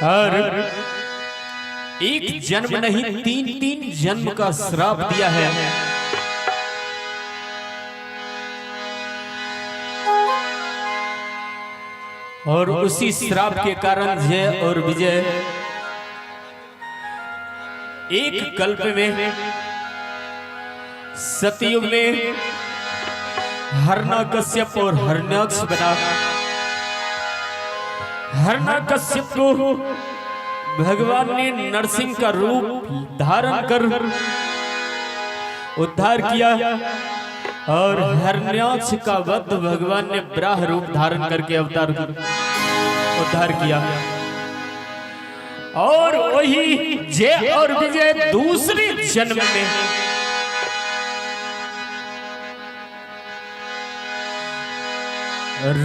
और एक जन्म नहीं 3 जन्म का श्राप दिया है। और उसी श्राप के कारण जय और विजय एक कल्प में सतयुग में हिरण्यकश्यप और हिरण्याक्ष बना। हिरण्यकश्यप को भगवान ने नरसिंह का रूप धारण कर उद्धार किया और हिरण्याक्ष का वध भगवान ने वराह रूप धारण करके अवतार उद्धार किया। और वही जय और विजय दूसरे जन्म में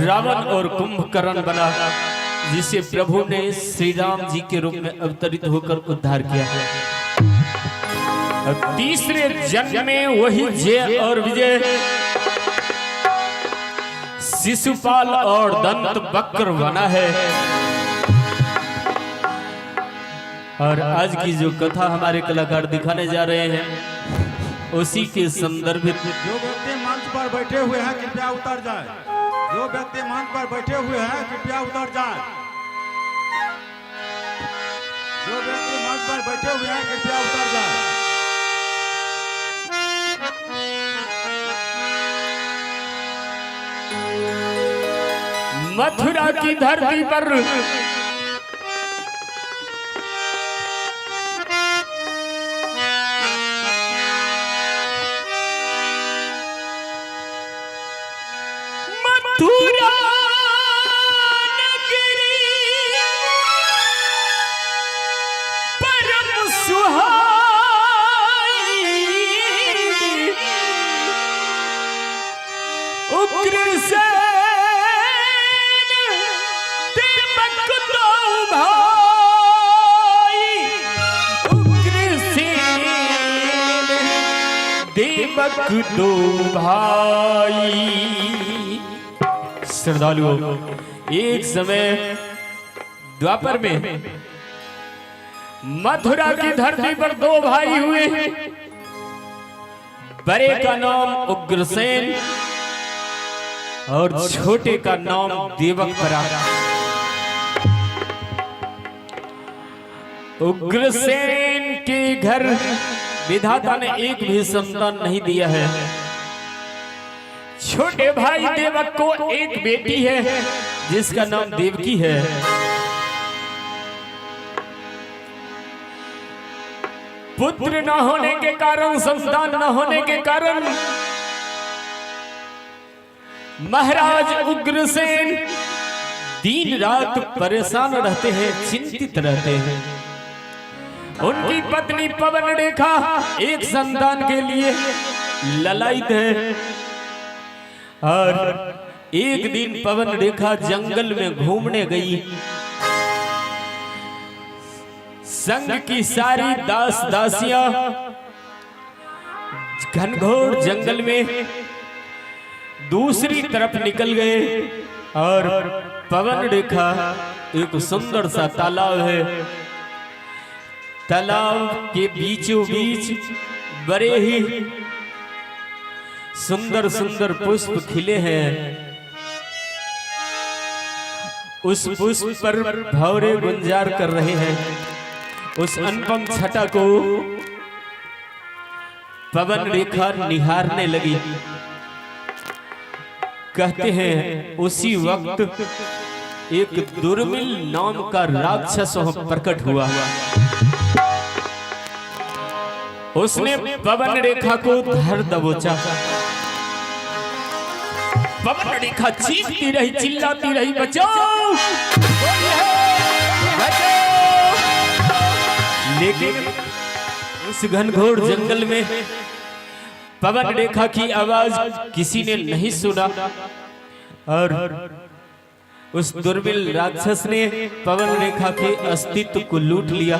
रावण और कुंभकर्ण बना, जिसे प्रभु ने श्री राम जी के रूप में अवतरित होकर उद्धार किया है। और तीसरे जन्म में वही जय और विजय शिशुपाल और दंत वक्र बना है। और आज की जो कथा हमारे कलाकार दिखाने जा रहे हैं उसी के संदर्भित। जो व्यक्ति मंच पर बैठे हुए हैं कृपया उतर जाए। जो व्यक्ति मंच पर बैठे हुए हैं कृपया उतर जाए। जो व्यक्ति मंच पर बैठे हुए हैं कृपया उतर जाए। मथुरा की धरती पर मथुरा नगरी परम सुहाई उग्रसेन देवक दो भाई। श्रद्धालुओं, एक समय द्वापर में मथुरा की धरती पर दो भाई हुए। बड़े का नाम उग्रसेन और छोटे का नाम देवक पड़ा। उग्रसेन के घर विधाता ने एक भी संतान नहीं दिया है। छोटे भाई देवक को एक बेटी है जिसका नाम देवकी है। पुत्र न होने के कारण, संतान न होने के कारण महाराज उग्रसेन दिन रात परेशान रहते हैं, चिंतित रहते हैं। उनकी पत्नी पवन रेखा एक संतान के लिए ललायित है। और एक दिन पवन रेखा जंगल में घूमने गई। संग की सारी दास दासियां घनघोर जंगल में दूसरी तरफ निकल गए। और पवन रेखा एक सुंदर सा तालाब है, तालाब के बीचों बीच बड़े ही सुंदर सुंदर पुष्प खिले हैं। उस पुष्प पर भंवरे गुंजार कर रहे हैं। उस अनुपम छटा को पवन रेखा निहारने लगी। कहते हैं उसी वक्त एक दुर्मिल नाम का राक्षस प्रकट हुआ। उसने पवन रेखा को धर दबोचा। पवन रेखा चीखती रही, चिल्लाती रही, बचाओ बचाओ। लेकिन उस घनघोर जंगल में पवन रेखा की आवाज किसी ने नहीं सुना। और उस दुर्मिल राक्षस ने पवन रेखा के अस्तित्व को लूट लिया।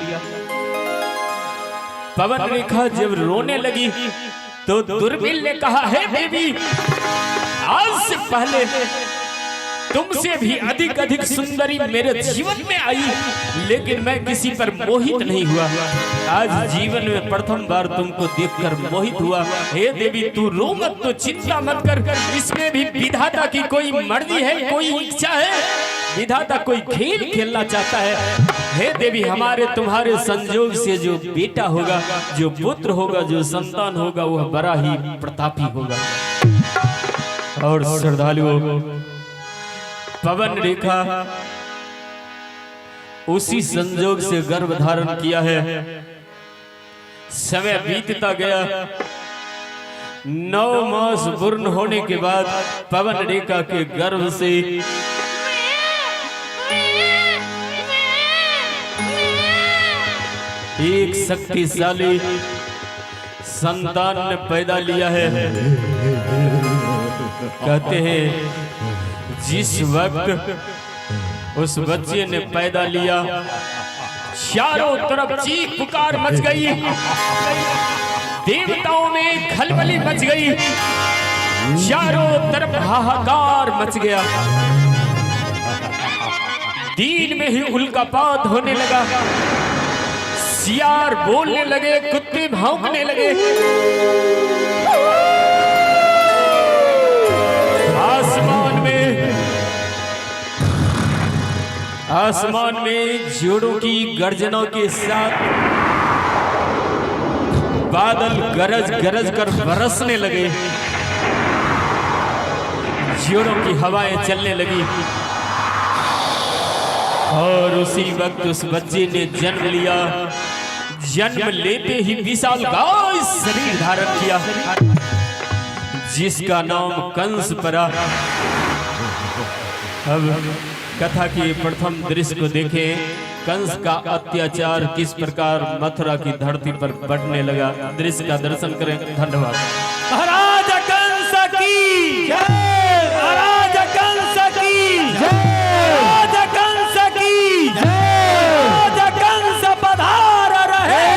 पवन रेखा जब रोने लगी तो दुर्मिल ने कहा, हे देवी, आज से पहले तुमसे भी अधिक अधिक सुंदरी मेरे जीवन में आई, लेकिन मैं किसी पर मोहित नहीं हुआ। आज जीवन में प्रथम बार तुमको देखकर मोहित हुआ। हे देवी तू रो मत, तो चिंता मत कर, इसमें भी विधाता की कोई मर्जी है, कोई इच्छा है। विधाता कोई खेल खेलना चाहता है। हे देवी हमारे तुम्हारे संजोग से जो बेटा होगा, जो पुत्र होगा, जो संतान होगा, वह बड़ा ही प्रतापी होगा। और श्रद्धालुओं, पवन रेखा उसी संजोग से गर्भ धारण किया है। समय बीतता गया। 9 मास पूर्ण होने के बाद पवन रेखा के गर्भ से एक शक्तिशाली संतान ने पैदा लिया है। कहते हैं जिस वक्त उस बच्चे ने पैदा लिया, चारों तरफ चीख पुकार मच गई, देवताओं में खलबली मच गई, चारों तरफ हाहाकार मच गया। दिन में ही उल्कापात होने लगा, सियार बोलने लगे, कुत्ते भौंकने लगे। आसमान में जोड़ों की गर्जनों के साथ बादल गरज गरज कर बरसने लगे, जोड़ों की हवाएं चलने लगी। और उसी वक्त उस बच्चे ने जन्म लिया। जन्म लेते ही विशालकाय शरीर धारण किया, जिसका नाम कंस पड़ा। अब कथा के प्रथम दृश्य को देखें, कंस का अत्याचार किस प्रकार मथुरा की धरती पर बढ़ने लगा। दृश्य का दर्शन करें। धन्यवाद। महाराज कंस की जय, महाराज कंस की जय, महाराज कंस की जय, महाराज कंस पधार रहे।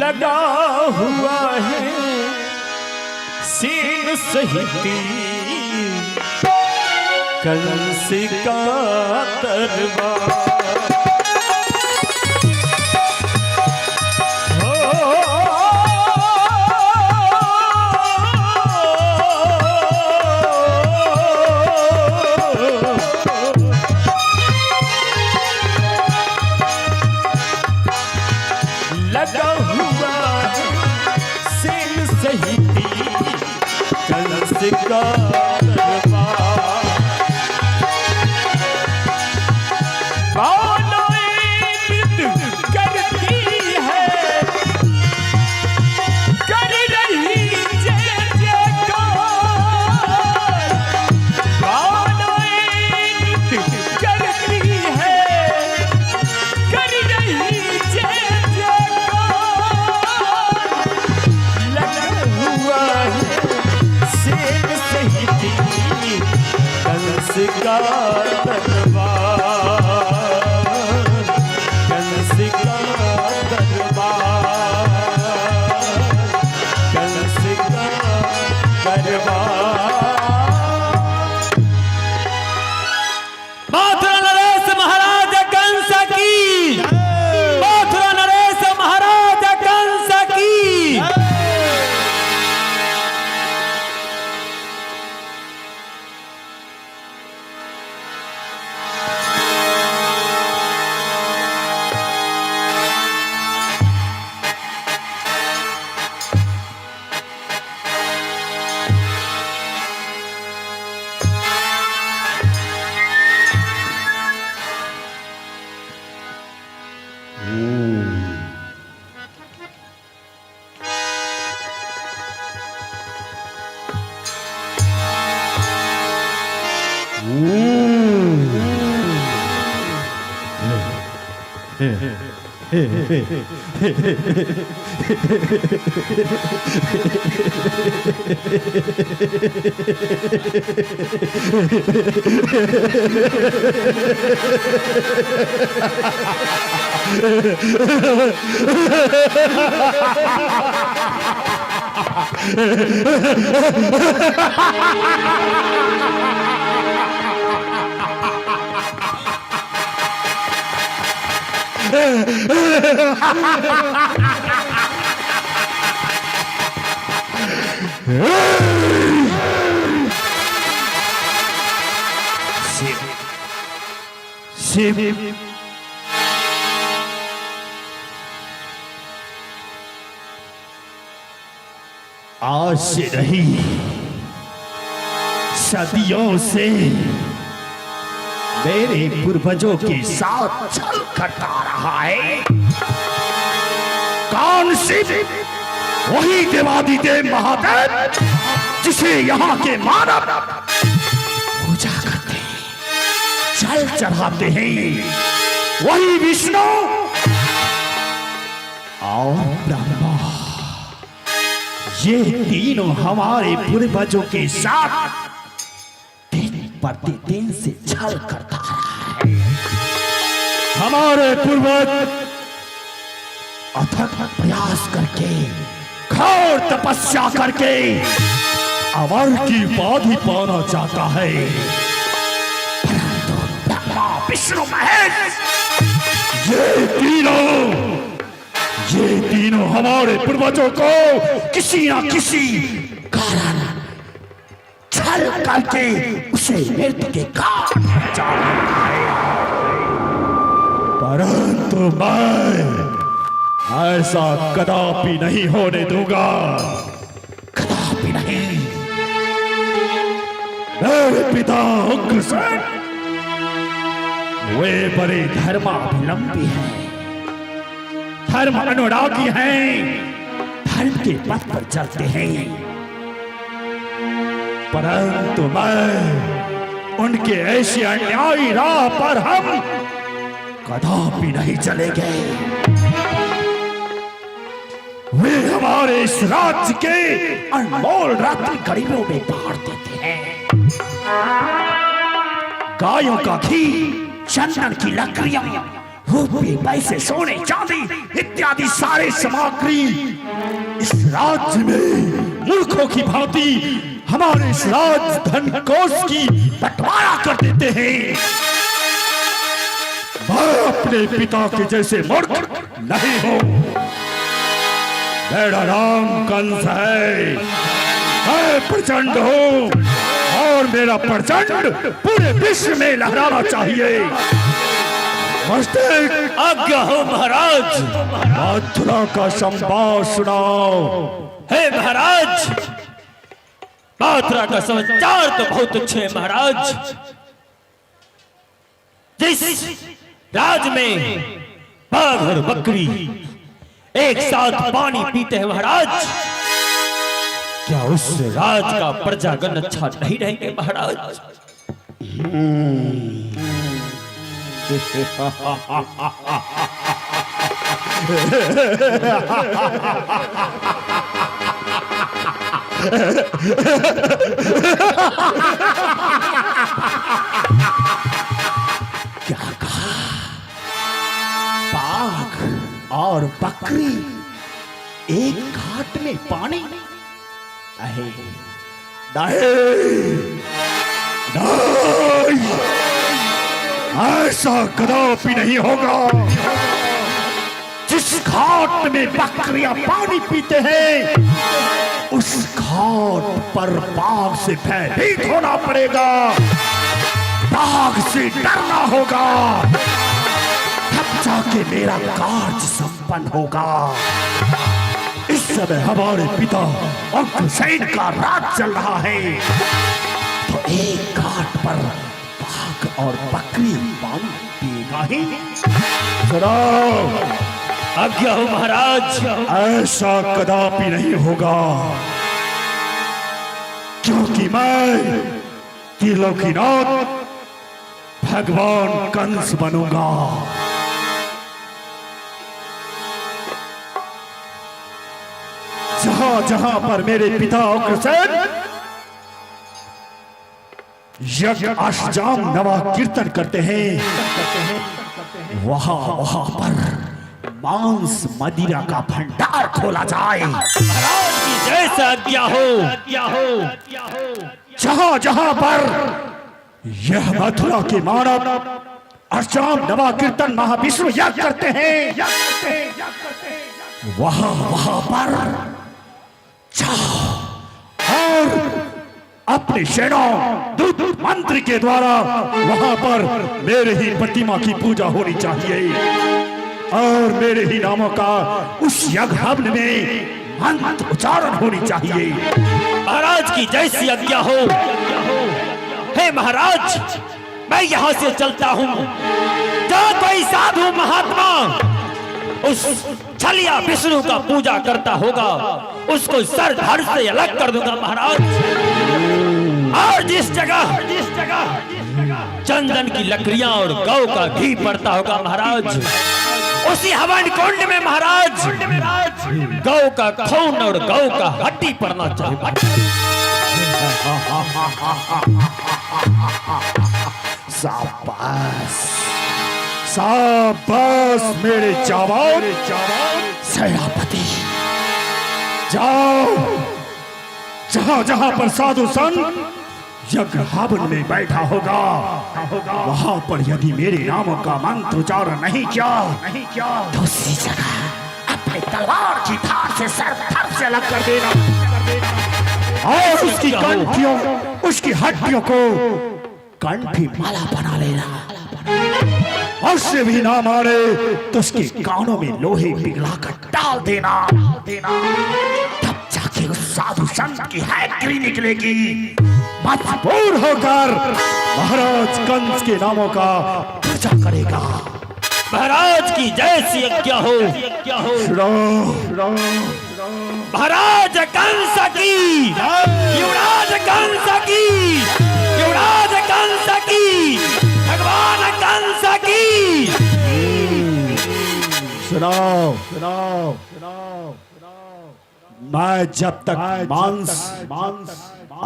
लगा हुआ है सीन सहिती कंस का दरबार। लगा हुआ सेन सहिती कंस का दरबार। करती है, कर रही जय जयकार। करती है, कर रही जय कंस का दरबार, कंस का दरबार, कंस का दरबार। मथुरा नरेश महाराज कंस की, मथुरा नरेश महाराज कंस की। शिव आज से नहीं, सदियों से मेरे पूर्वजों के साथ छल करता रहा है। कौन शिव? वही देवादिदेव महादेव जिसे यहाँ के मानव पूजा करते हैं, जल चढ़ाते हैं। वही विष्णु और ब्रह्मा, ये तीनों हमारे पूर्वजों के साथ प्रतिदिन से छल करता रहा है। हमारे पूर्वज अथक प्रयास करके, घोर तपस्या करके अमर की उपाधि पाना चाहता है, परंतु ब्रह्मा विष्णु महेश ये तीनों हमारे पूर्वजों को किसी ना किसी कारण छल करके उसे मृत्यु के घाट पहुंचा देता है। परंतु मैं ऐसा कदापि नहीं होने दूंगा, कदापि नहीं। मेरे पिता उग्रसेन वे बड़े धर्मावलंबी हैं, धर्म अनुरागी हैं, धर्म के पथ पर चलते हैं। परंतु मैं उनके ऐसे अन्यायी राह पर हम कदापि नहीं चलेंगे। वे हमारे इस राज्य के अनमोल रत्न गरीबों में बांट देते हैं। गायों का घी, चंदन की लकड़ियां, रुपये, पैसे, सोने, चांदी इत्यादि सारे सामग्री इस राज्य में मूर्खों की भांति हमारे इस राज धन कोष की बंटवारा कर देते हैं। मैं अपने पिता के जैसे मूर्ख नहीं हूं। मेरा नाम कंस है, मैं प्रचंड हूं और मेरा प्रचंड पूरे विश्व में लहराना चाहिए। आज्ञा हो महाराज। मथुरा का संवाद सुनाओ। हे महाराज, मथुरा का समाचार तो बहुत अच्छे हैं महाराज। जिस राज में बाघ और बकरी एक साथ पानी पीते हैं महाराज, क्या उस राज का प्रजागण अच्छा नहीं रहेंगे महाराज? क्या कहा? बाघ और बकरी एक घाट में पानी? नहीं, ऐसा कदापि नहीं होगा। जिस घाट में बकरियां पानी पीते हैं उस घाट पर बाघ से भयभीत होना पड़ेगा, बाघ से डरना होगा, तब जाके मेरा कार्य संपन्न होगा। इस समय हमारे पिता उग्रसेन का राज चल रहा है, तो एक घाट पर बाघ और बकरी पानी पिएगा ही। सुनो, आज्ञा हो महाराज। ऐसा कदापि नहीं होगा, क्योंकि मैं त्रिलोकीनाथ भगवान कंस बनूंगा। जहां जहां पर मेरे पिता अग्रसेन यज्ञ अष्टजाम नवा कीर्तन करते हैं, वहां वहां पर मांस मदिरा का भंडार खोला जाए। महाराज की जैसा आज्ञा हो। जहां जहां पर यह मथुरा के मानव अष्टजाम नवा कीर्तन महाविष्णु यज्ञ करते हैं, वहां वहां पर जाओ और अपने सेना दूत मंत्र के द्वारा वहां पर मेरे ही प्रतिमा की पूजा होनी चाहिए और मेरे ही नामों का उस यज्ञ हवन में मंत्र उच्चारण होनी चाहिए। महाराज की जैसी आज्ञा हो। हे महाराज, मैं यहाँ से चलता हूँ। जो कोई साधु महात्मा उस छलिया विष्णु का पूजा करता होगा उसको सर धड़ से अलग कर दूंगा महाराज। और जिस जगह चंदन की लकड़ियां और गौ का घी पड़ता होगा महाराज, उसी हवन कुंड में महाराज गौ का खून और गौ का हड्डी पड़ना चाहिए। शाबाश शाबाश मेरे चावल सेनापति। जाओ जहां जहां पर साधु संत यज्ञ हवन में बैठा होगा वहां पर यदि मेरे नामों का मंत्र उच्चारण नहीं किया तो उसी जगह अपनी तलवार की धार से सर धड़ से अलग कर देना और उसकी कंठियों उसकी हड्डियों को कंठी माला बना लेना और से भी ना मारे तो उसके कानों में लोहे पिघलाकर डाल देना। तब जाके उस साधु संत की हैकरी निकलेगी। मजबूर होकर महाराज कंस के नामों का पूजा करेगा। महाराज की जैसी आज्ञा हो। महाराज कंस की, युवराज कंस की, युवराज कंस की, भगवान कंस की। सुनाओ मैं जब तक मांस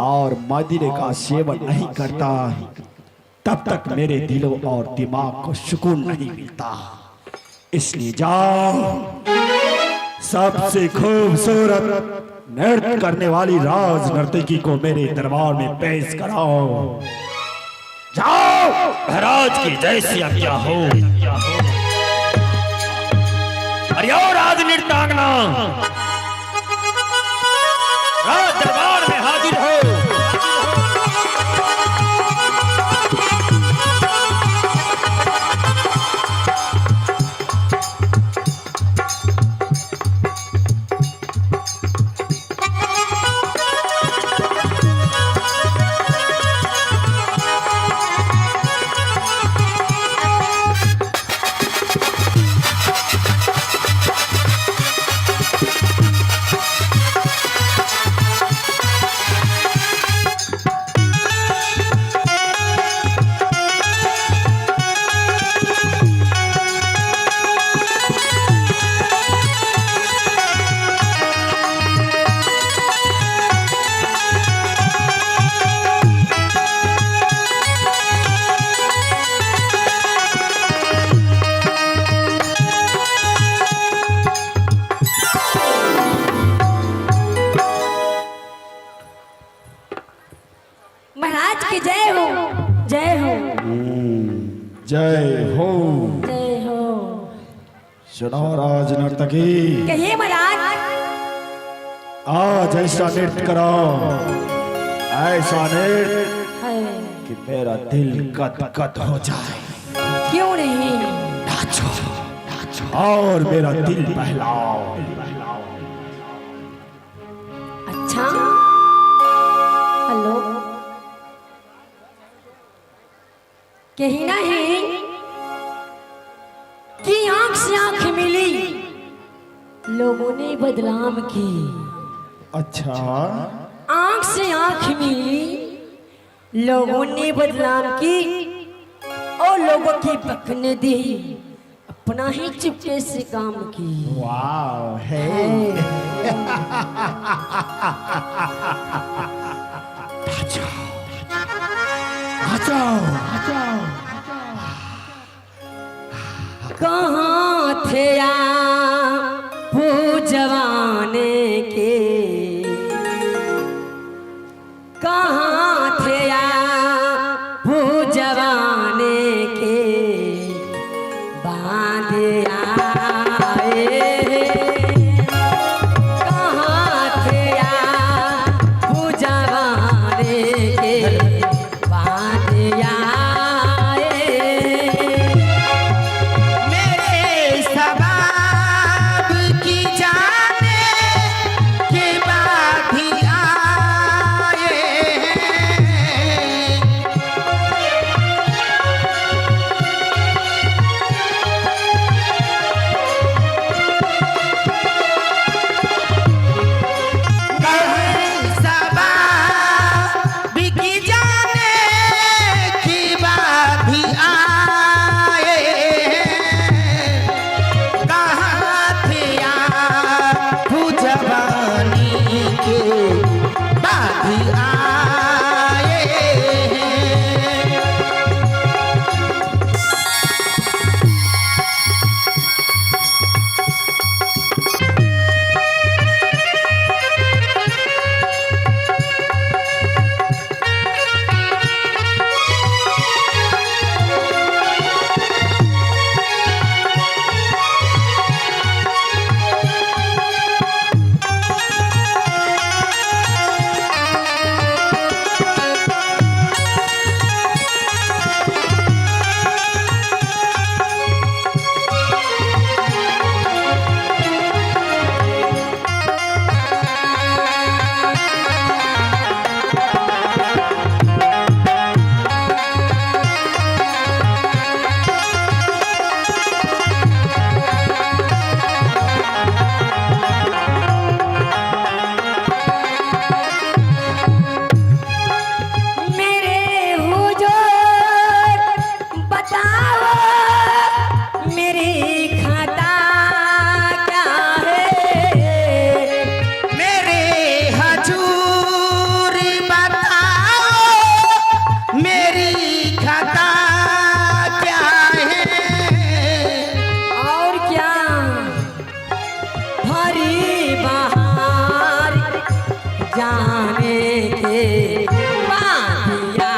और मदिरे का सेवन नहीं करता तब तक मेरे दिलों और दिमाग को सुकून नहीं मिलता। इसलिए जाओ सबसे खूबसूरत नृत्य करने वाली राज नर्तकी को मेरे दरबार में पेश कराओ। जाओ। महाराज की जैसी आज्ञा हो। अरे राज नृत्यांगना राज दरबार में हाजिर हो। महाराज की जय हो, जय हो, जय हो। जय हो। सुनाओ राज नर्तकी, कहिए महाराज। आज ऐसा नृत्य कराओ, ऐसा नृत्य हाय, कि मेरा दिल गदगद हो जाए। क्यों नहीं? नाचो और मेरा दिल बहलाओ। अच्छा, हेलो, कहीं नहीं कि आंख से आंख मिली, लोगों ने बदनाम की। अच्छा, आंख से आंख मिली, लोगों ने बदनाम की और लोगों की बकने दी, अपना ही चुपके से काम की। वाह है। आ जाओ आ जाओ। कहाँ थे वो जवाने के, कहाँ थे वो जवाने के, बांधे आए। कहाँ थे वो जवाने के, बांधे आए। मेरे सबाब की जाने के बाद ही आए। मेरे सबाब की जाने के बाद ही आए। कहाँ थे आप जवानी के बाद ही आए। मेरे हुजूर बताओ मेरी खाता क्या है। मेरे हजूर बताओ मेरी खता क्या है। और क्या भरी बहार जाने के बाद आए।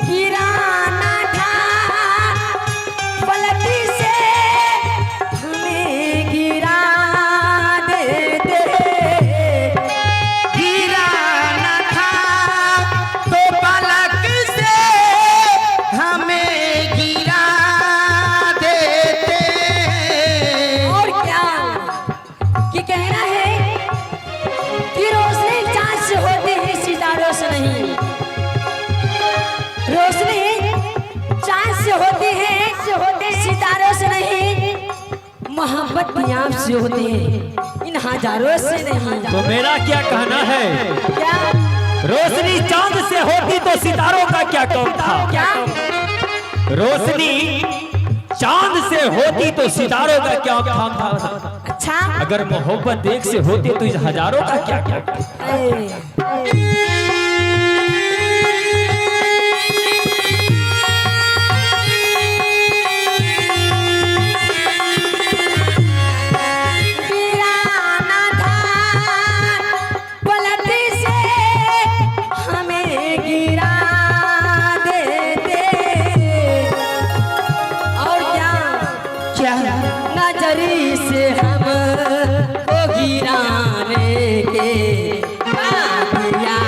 गिराना था पलटी से हमें गिरा देते। गिराना था तो पलक से हमें गिरा देते। और क्या ये कहना है कि रोशनी चाँद से होती है, सितारों से नहीं। रोशनी चाँद से होती है, सितारों से नहीं। मोहब्बत भी आपसे होती है, इन हजारों से नहीं। तो मेरा क्या कहना है, क्या रोशनी चांद से होती तो सितारों का क्या काम था। क्या रोशनी चांद से होती तो सितारों का क्या काम था। अच्छा अगर मोहब्बत एक से होती तो इस हजारों का क्या क्या। ए, गिराने के बाधिया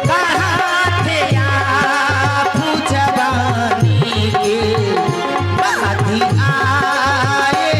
कहाँ थे आप जवानी के बाधी आए।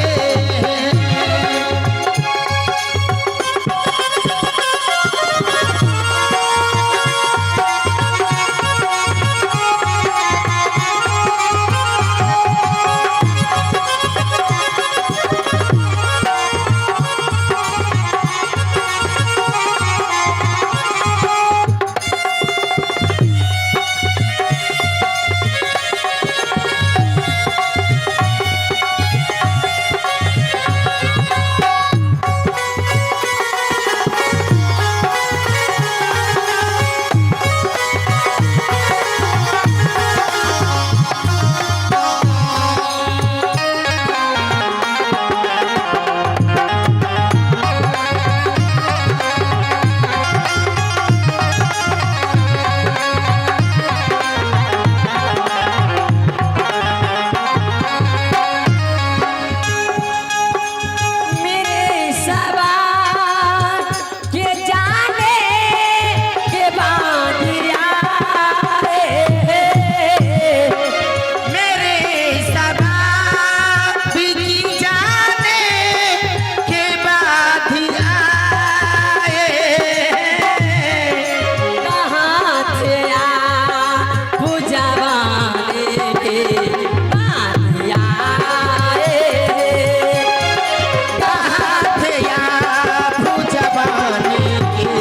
मेरे सवार के जाने के बाधिया मेरे सदा बिकी जाने के बाद ही आए। कहाँ थे आप जवानी के बाधिया कहाँ थे आप जवानी के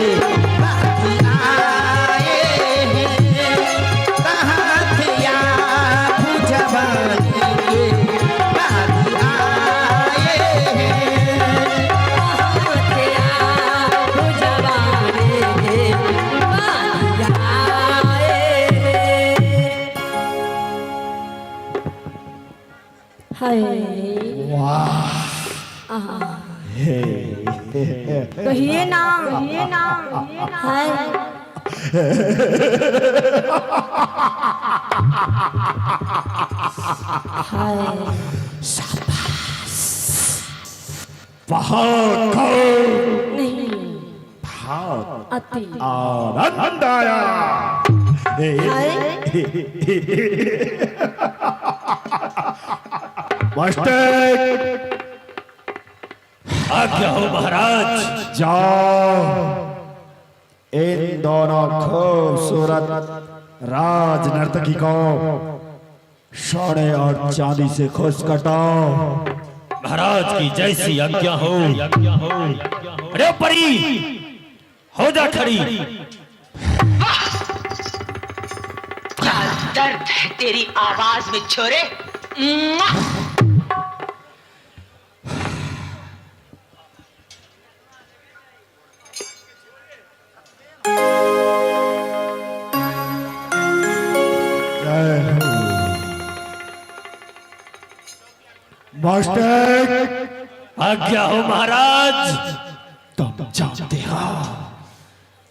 बाद ही आए। कहाँ थे आप जवानी के बाद ही आए। कहिए ना हाय हाय बहुत खूब, नहीं बहुत अति आनंद आया। हाय मास्टर आज्ञा हो महाराज। जाओ इन दोनों खूबसूरत राज नर्तकी को सोने और चांदी से खुश कटाओ। महाराज की जैसी आज्ञा हो। अरे परी हो जा खड़ी। क्या दर्द है तेरी आवाज में छोरे। मास्टर आज्ञा हो महाराज। तुम जानते हो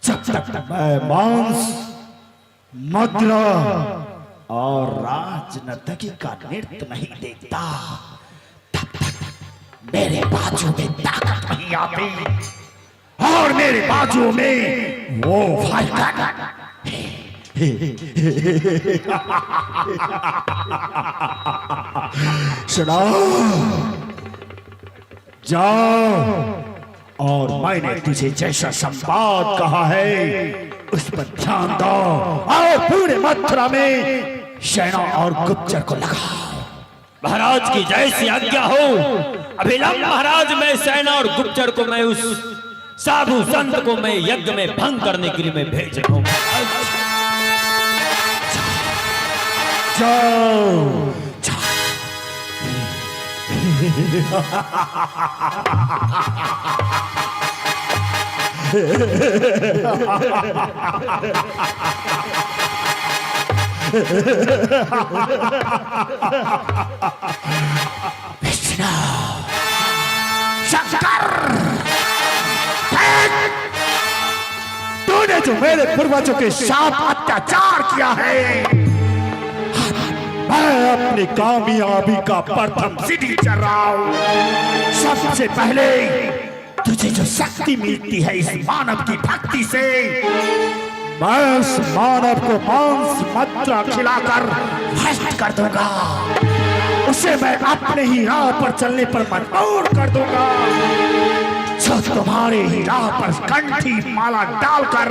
जब तक मैं मांस मुद्रा और राजनर्तकी का नृत्य नहीं देखता तब तक मेरे बाजू में ताकत नहीं आती और मेरे बाजू में वो फाइटर सुनाओ जाओ और मैंने तुझे जैसा संवाद कहा है उस पर ध्यान दो और पूरे मथुरा में सेना और गुप्तचर को लगाओ। महाराज की जैसी आज्ञा हो। अभिलंब महाराज, मैं सेना और गुप्तचर को मैं उस साधु संत को मैं यज्ञ में भंग करने के लिए मैं भेज रहा हूं। जाओ विष्णु शंकर तूने जो मेरे पूर्वजों के साथ अत्याचार किया है मैं अपनी कामयाबी का प्रथम सीढ़ी चढ़ रहा हूं। सबसे पहले तुझे जो शक्ति मिलती है इस मानव की भक्ति से, मैं उस मानव को मांस मदिरा खिलाकर भ्रष्ट कर दूंगा। उसे मैं अपने ही राह पर चलने पर मजबूर कर दूंगा। जो तुम्हारे ही राह पर कंठी माला डालकर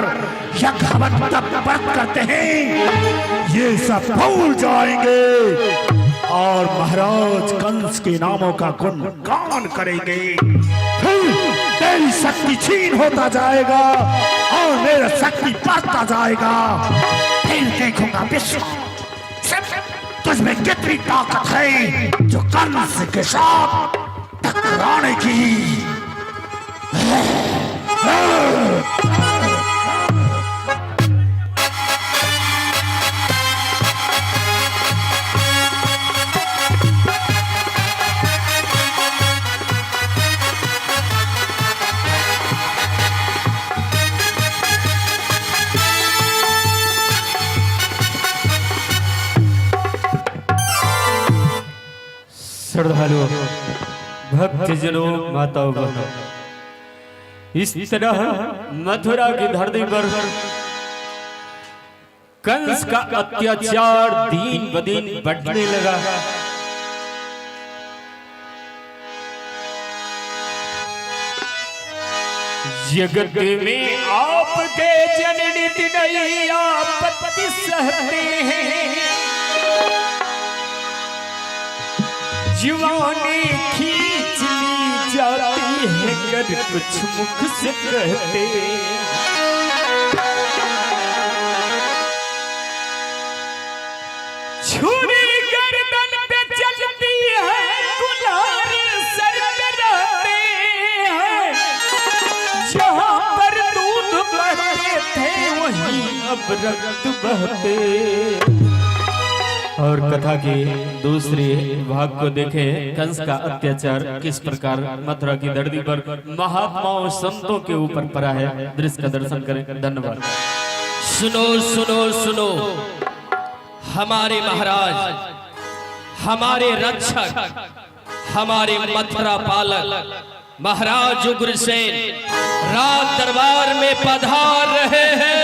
यज्ञ हवन तप व्रत करते हैं, ये सब भूल जाएंगे और महाराज कंस के नामों का गुणगान करेंगे। फिर तेरी शक्ति क्षीण होता जाएगा और मेरा शक्ति बढ़ता जाएगा। फिर देखूंगा विश्व तुझमें कितनी ताकत है जो कंस के साथ टकराने की। श्रद्धालु भक्तजनों, माताओं बहनों, इस तरह मथुरा की धरती पर कंस का अत्याचार दिन ब दिन बढ़ने लगा। जगत में आपके जननी नहीं आपत्ति सहते हैं, जीवानी खींच ली जाती है कर कुछ मुख से कहते। छुरी गर्दन पे चलती है, कुल्हाड़ी सर पे रहते हैं। जहाँ पर दूध बहते थे वहीं अब रक्त बहते। और कथा के दूसरे भाग को देखें, कंस का अत्याचार किस प्रकार मथुरा की धरती पर महात्माओं संतों के ऊपर पड़ा है। दृश्य का दर्शन करें। धन्यवाद। सुनो सुनो सुनो, हमारे महाराज, हमारे रक्षक, हमारे मथुरा पालक महाराज उग्रसेन राज दरबार में पधार रहे हैं।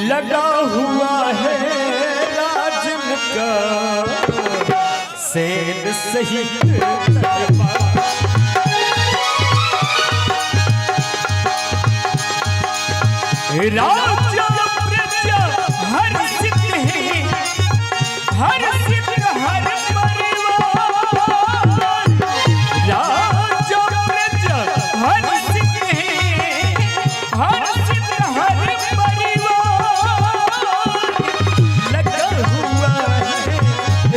लगा हुआ है राजन का सेन सहित राजा प्रजा हर्षित है, हर्षित हर परिवार। राजा प्रजा हर्षित है, हर्षित हर परिवार। लगा हुआ है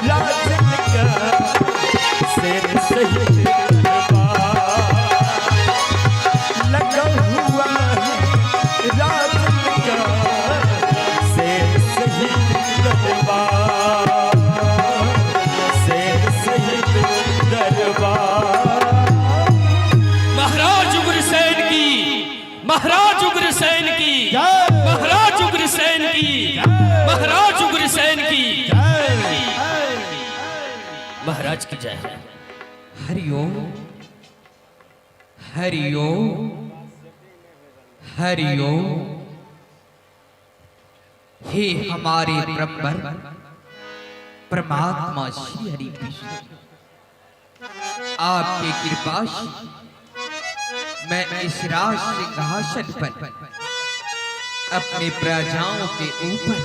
राजन का सेन सहित लगा हुआ है राजन का सेन सहित दरबार, सेन सहित दरबार। महाराज उग्रसेन की, महाराज उग्रसेन की, महाराज उग्रसेन की, महाराज उग्रसेन की, महाराज की जय। हरिओम हरिओम हरिओम। हे हमारे ब्रह्म परमात्मा श्री हरि विष्णु, आपकी कृपा से मैं इस राज सिंहासन पर अपने प्रजाओं के ऊपर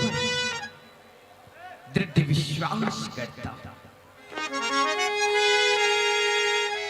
दृढ़ विश्वास करता हूं।